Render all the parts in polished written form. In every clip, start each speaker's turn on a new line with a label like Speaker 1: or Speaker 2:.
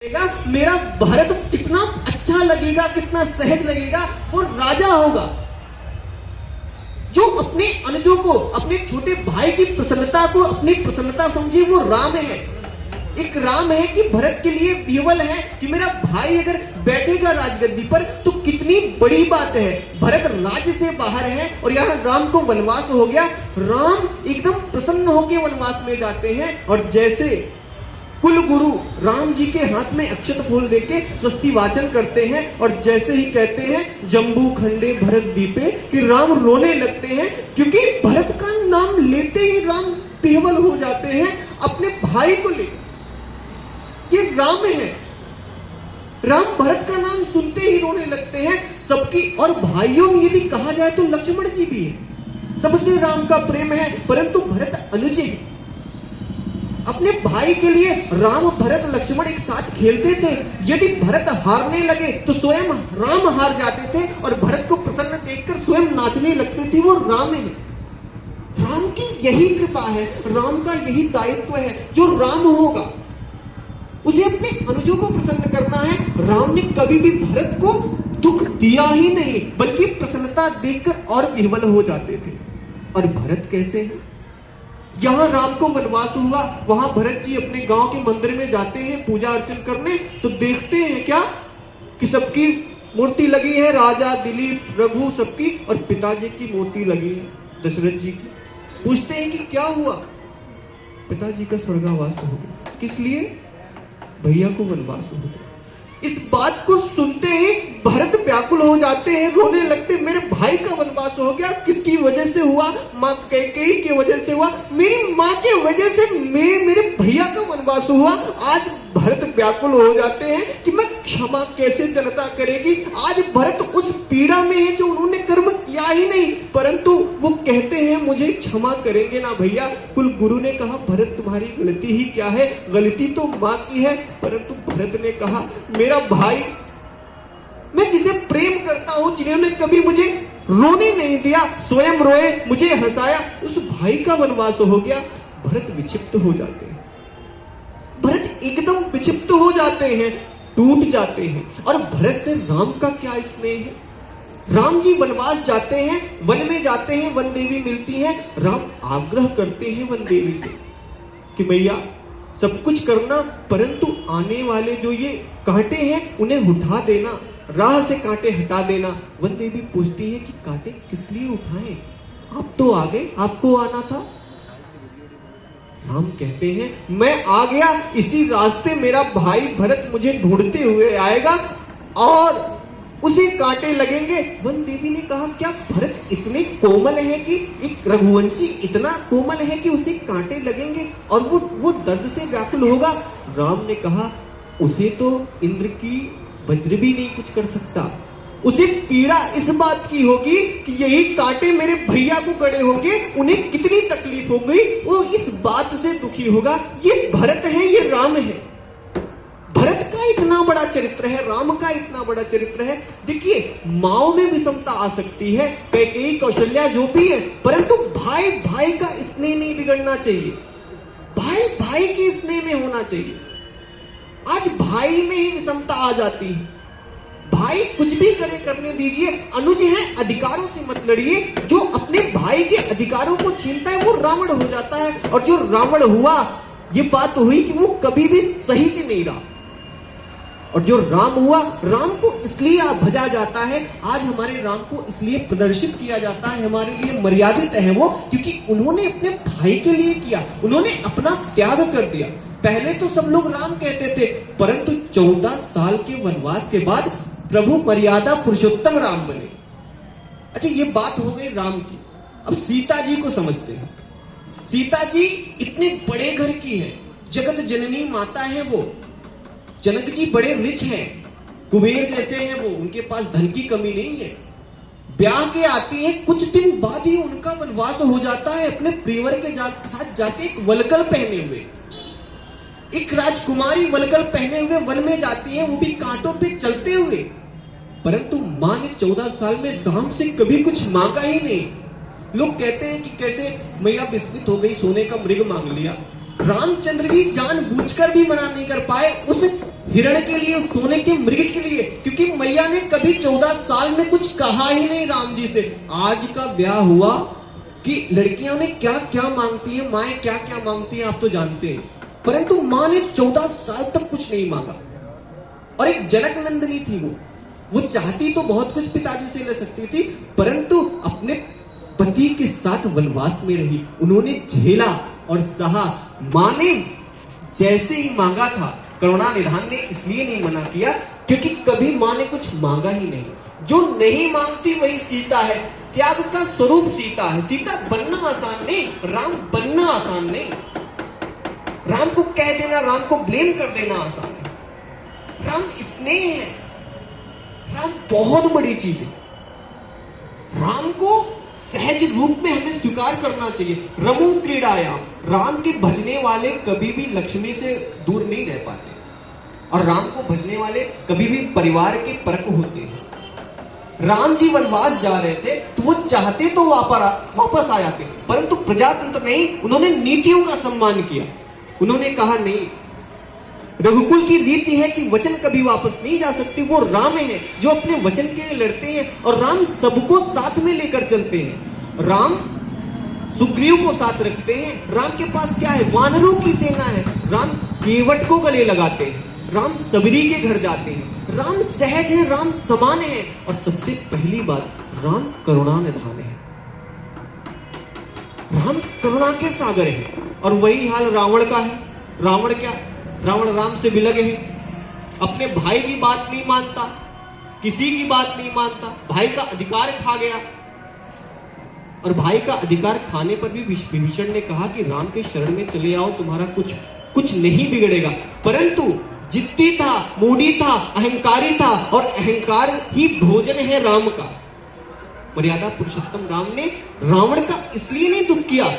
Speaker 1: मेरा भारत कितना अच्छा लगेगा, कितना सहज लगेगा। वो राजा होगा जो अपने अनुजों को, अपने छोटे भाई की प्रसन्नता को अपनी प्रसन्नता समझे। वो राम है। एक राम है कि भरत के लिए केवल है कि मेरा भाई अगर बैठेगा राजगद्दी पर तो कितनी बड़ी बात है। भरत राज्य से बाहर है और यहाँ राम को वनवास हो गया। राम एकदम प्रसन्न होकर वनवास में जाते हैं और जैसे कुल गुरु राम जी के हाथ में अक्षत फूल देके स्वस्ति वाचन करते हैं और जैसे ही कहते हैं जम्बू खंडे भरत दीपे कि राम रोने लगते हैं, क्योंकि भरत का नाम लेते ही राम विह्वल हो जाते हैं अपने भाई को लेकर। ये राम है। राम भरत का नाम सुनते ही रोने लगते हैं सबकी। और भाइयों में यदि कहा जाए तो लक्ष्मण जी भी है। सबसे राम का प्रेम है, परंतु भरत अनुज है। अपने भाई के लिए राम भरत लक्ष्मण एक साथ खेलते थे। यदि भरत हारने लगे तो स्वयं राम हार जाते थे और भरत को प्रसन्न देखकर स्वयं नाचने लगते थे। वो राम है। राम की यही कृपा है, राम का यही दायित्व है। जो राम होगा उसे अपने अनुजों को प्रसन्न करना है। राम ने कभी भी भरत को दुख दिया ही नहीं, बल्कि प्रसन्नता देखकर और विह्वल हो जाते थे। और भरत कैसे है? यहां राम को वनवास हुआ, वहां भरत जी अपने गांव के मंदिर में जाते हैं पूजा अर्चन करने, तो देखते हैं क्या कि सबकी मूर्ति लगी है, राजा दिलीप रघु सबकी, और पिताजी की मूर्ति लगी है दशरथ जी की। पूछते हैं कि क्या हुआ? पिताजी का स्वर्गवास हो गया। किस लिए? भैया को वनवास हो गया। इस बात को सुनते ही भरत व्याकुल हो जाते हैं, रोने लगते। मेरे भाई का वनवास हो गया, किसकी वजह से हुआ? मां कैकेयी की वजह से हुआ। मेरी मां के वजह से मेरे भैया का वनवास हुआ। आज भरत व्याकुल हो जाते हैं कि मैं क्षमा कैसे जनता करेगी। आज भरत उस पीड़ा में है जो उन्होंने कर्म किया ही नहीं, परंतु वो कहते हैं मुझे क्षमा करेंगे ना भैया। कुल गुरु ने कहा भरत तुम्हारी गलती ही क्या है? गलती तो मां की है। परंतु भरत ने कहा मेरा भाई, मैं जिसे प्रेम करता हूं, जिन्होंने कभी मुझे रोने नहीं दिया, स्वयं रोए, मुझे हंसाया, उस भाई का वनवास हो गया। भरत विक्षिप्त हो जाते हैं। भरत एकदम विक्षिप्त हो जाते हैं, टूट जाते हैं। और भरत से राम का क्या स्नेह है? राम जी वनवास जाते हैं, वन में जाते हैं, वन देवी मिलती है। राम आग्रह करते हैं वन देवी से कि मैया सब कुछ करना, परंतु आने वाले जो ये कांटे हैं उन्हें उठा देना, राह से कांटे हटा देना। वन देवी पूछती है कि कांटे किस लिए उठाएं? आप तो आ गए, आपको आना था। राम कहते हैं मैं आ गया, इसी रास्ते मेरा भाई भरत मुझे ढूंढते हुए आएगा और उसे कांटे लगेंगे। वन देवी ने कहा क्या भरत इतने कोमल है कि एक रघुवंशी इतना कोमल है कि उसे कांटे लगेंगे और वो दर्द से व्याकुल होगा? राम ने कहा उसे तो इंद्र की वज्र भी नहीं कुछ कर सकता। उसे पीड़ा इस बात की होगी कि यही कांटे मेरे भैया को गड़े होंगे, उन्हें कितनी तकलीफ होगी, वो इस बात से दुखी होगा। ये भरत है, ये राम है। भरत का इतना बड़ा चरित्र है, राम का इतना बड़ा चरित्र है। देखिए माओ में विषमता आ सकती है, कैकेयी कौशल्या जो भी है, परंतु भाई भाई का स्नेह नहीं बिगड़ना चाहिए। भाई भाई के स्नेह में होना चाहिए। आज भाई में ही विषमता आ जाती है। भाई कुछ भी करने दीजिए, अनुज है, अधिकारों से मत लड़िए। जो अपने भाई के अधिकारों को छीनता है वो रावण हो जाता है। और जो रावण हुआ, ये बात हुई कि वो कभी भी सही से नहीं रहा। और जो राम हुआ, राम को इसलिए भजा जाता है, आज हमारे राम को इसलिए प्रदर्शित किया जाता है, हमारे लिए मर्यादित है वो, क्योंकि उन्होंने अपने भाई के लिए किया, उन्होंने अपना त्याग कर दिया। पहले तो सब लोग राम कहते थे, परंतु 14 साल के वनवास के बाद प्रभु मर्यादा पुरुषोत्तम राम बने। अच्छा ये बात हो गई राम की। अब सीता जी को समझते हैं। सीता जी इतने बड़े घर की है, जगत जननी माता है वो। जनक जी बड़े रिच हैं, कुबेर जैसे हैं वो, उनके पास धन की कमी नहीं है। ब्याह के आती है, कुछ दिन बाद ही उनका वनवास हो जाता है। अपने प्रियवर के साथ जाते एक वलकल पहने हुए, एक राजकुमारी वलकल पहने हुए वन में जाती है, वो भी कांटों पे चलते हुए। परंतु मां ने 14 साल में राम से कभी कुछ मांगा ही नहीं। लोग कहते हैं कि कैसे मैया विस्मित हो गई, सोने का मृग मांग लिया। रामचंद्र जी जानबूझकर भी मना नहीं कर पाए। उस हिरण के लिए, सोने के मृग के लिए, क्योंकि मैया ने कभी 14 साल में कुछ कहा ही नहीं राम जी से। आज का ब्याह हुआ कि लड़कियां ने क्या क्या मांगती हैं, माएं क्या क्या मांगती हैं, आप तो जानते हैं, परंतु मां ने 14 साल तक कुछ नहीं मांगा। और एक जनक नंदिनी थी, वो चाहती तो बहुत कुछ पिताजी से ले सकती थी, परंतु अपने पति के साथ वनवास में रही, उन्होंने झेला और सहा। मां ने जैसे ही मांगा था, करुणा निधान ने इसलिए नहीं मना किया क्योंकि कभी मां ने कुछ मांगा ही नहीं। जो नहीं मांगती वही सीता है, त्याग का स्वरूप सीता है। सीता बनना आसान नहीं, राम बनना आसान नहीं। राम को कह देना, राम को ब्लेम कर देना आसान है। राम स्नेह है, राम बहुत बड़ी चीज है। राम को सहज रूप में हमें स्वीकार करना चाहिए। रमू क्रीड़ायाम, राम के भजने वाले कभी भी लक्ष्मी से दूर नहीं रह पाते, और राम को भजने वाले कभी भी परिवार के परक होते हैं। राम जी वनवास जा रहे थे तो वो चाहते तो वापस आ जाते, परंतु प्रजातंत्र नहीं, उन्होंने नीतियों का सम्मान किया। उन्होंने कहा नहीं, रघुकुल की रीति है कि वचन कभी वापस नहीं जा सकती। वो राम है जो अपने वचन के लिए लड़ते हैं, और राम सबको साथ में लेकर चलते हैं। राम सुग्रीव को साथ रखते हैं। राम के पास क्या है? वानरों की सेना है। राम केवट को गले लगाते हैं। राम सबरी के घर जाते हैं। राम सहज है, राम समान है, और सबसे पहली बात, राम करुणा निधान है। राम करुणा के सागर है। और वही हाल रावण का है। रावण क्या? रावण राम से बिलगे है, अपने भाई की बात नहीं मानता, किसी की बात नहीं मानता, भाई का अधिकार खा गया। और भाई का अधिकार खाने पर भी विभीषण ने कहा कि राम के शरण में चले आओ, तुम्हारा कुछ नहीं बिगड़ेगा। परंतु जिद्दी था, मूडी था, अहंकारी था, और अहंकार ही भोजन है राम का। मर्यादा पुरुषोत्तम राम ने रावण का इसलिए नहीं दुख किया,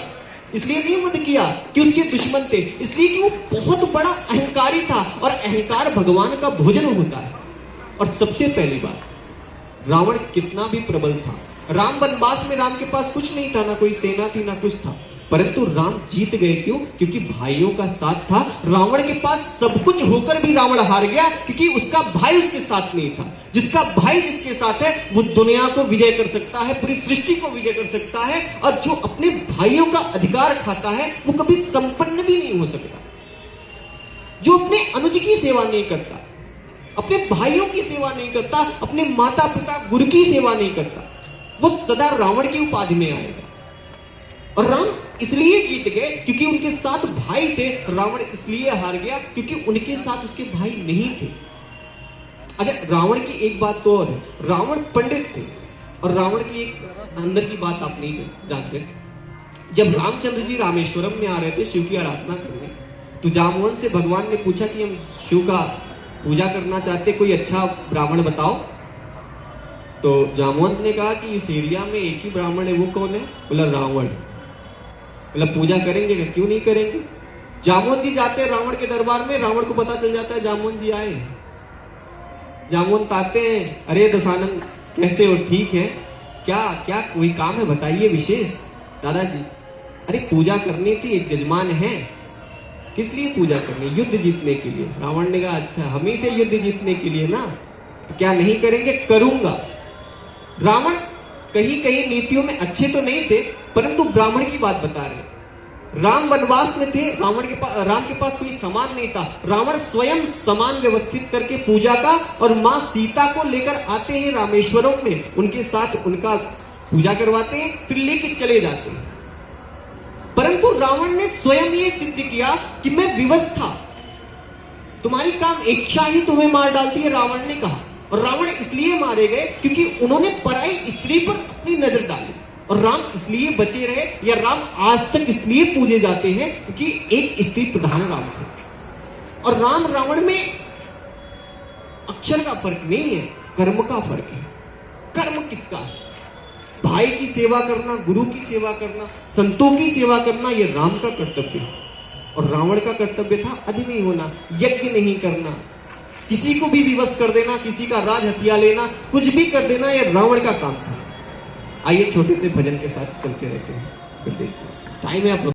Speaker 1: इसलिए नहीं वध किया कि उसके दुश्मन थे, इसलिए कि वो बहुत बड़ा अहंकारी था, और अहंकार भगवान का भोजन होता है। और सबसे पहली बात, रावण कितना भी प्रबल था, राम वनवास में राम के पास कुछ नहीं था, ना कोई सेना थी, ना कुछ था, परंतु राम जीत गए। क्यों? क्योंकि भाइयों का साथ था। रावण के पास सब कुछ होकर भी रावण हार गया क्योंकि उसका भाई उसके साथ नहीं था। जिसका भाई जिसके साथ है वो दुनिया को विजय कर सकता है, पूरी सृष्टि को विजय कर सकता है। और जो अपने भाइयों का अधिकार खाता है वो कभी संपन्न भी नहीं हो सकता। जो अपने अनुज की सेवा नहीं करता, अपने भाइयों की सेवा नहीं करता, अपने माता पिता गुरु की सेवा नहीं करता, वो सदा रावण की उपाधि में आएगा। और राम इसलिए जीत गए क्योंकि उनके साथ भाई थे। रावण इसलिए हार गया क्योंकि उनके साथ उसके भाई नहीं थे। अच्छा, रावण की एक बात तो और है, रावण पंडित थे। और रावण की एक अंदर की बात आप नहीं जानते। जब रामचंद्र जी रामेश्वरम में आ रहे थे शिव की आराधना करने, तो जामवंत से भगवान ने पूछा कि हम शिव का पूजा करना चाहते, कोई अच्छा ब्राह्मण बताओ। तो जामवंत ने कहा कि इस एरिया में एक ही ब्राह्मण है, वो कौन है? बोला रावण। बोला पूजा करेंगे क्या? क्यों नहीं करेंगे। जामवंत जी जाते हैं रावण के दरबार में, रावण को पता चल जाता है जामवंत जी आए। जामवंत आते हैं, अरे दशानंद कैसे हो, ठीक है? क्या क्या कोई काम है बताइए विशेष। दादाजी, अरे पूजा करनी थी, एक जजमान है। किस लिए पूजा करनी? युद्ध जीतने के लिए। रावण ने कहा अच्छा, हम ही से युद्ध जीतने के लिए ना, तो क्या नहीं करेंगे? करूंगा। रावण कहीं कहीं नीतियों में अच्छे तो नहीं थे, परंतु ब्राह्मण की बात बता रहे। राम वनवास में थे, राम के पास कोई सामान नहीं था। रावण स्वयं सामान व्यवस्थित करके पूजा का, और मां सीता को लेकर आते हैं रामेश्वरम में, उनके साथ उनका पूजा करवाते हैं, फिर लेके चले जाते हैं। परंतु रावण ने स्वयं ये सिद्ध किया कि मैं विवश था, तुम्हारी काम इच्छा ही तुम्हें मार डालती है, रावण ने कहा। और रावण इसलिए मारे गए क्योंकि उन्होंने पराई स्त्री पर अपनी नजर डाली। और राम इसलिए बचे रहे, या राम आज तक इसलिए पूजे जाते हैं क्योंकि एक स्त्री प्रधान राम है। और राम रावण में अक्षर का फर्क नहीं है, कर्म का फर्क है। कर्म किसका है? भाई की सेवा करना, गुरु की सेवा करना, संतों की सेवा करना, यह राम का कर्तव्य है। और रावण का कर्तव्य था अधमी होना, यज्ञ नहीं करना, किसी को भी विवश कर देना, किसी का राज हथिया लेना, कुछ भी कर देना, यह रावण का काम था। आइए छोटे से भजन के साथ चलते रहते हैं, फिर देखते हैं। टाइम है आप लोग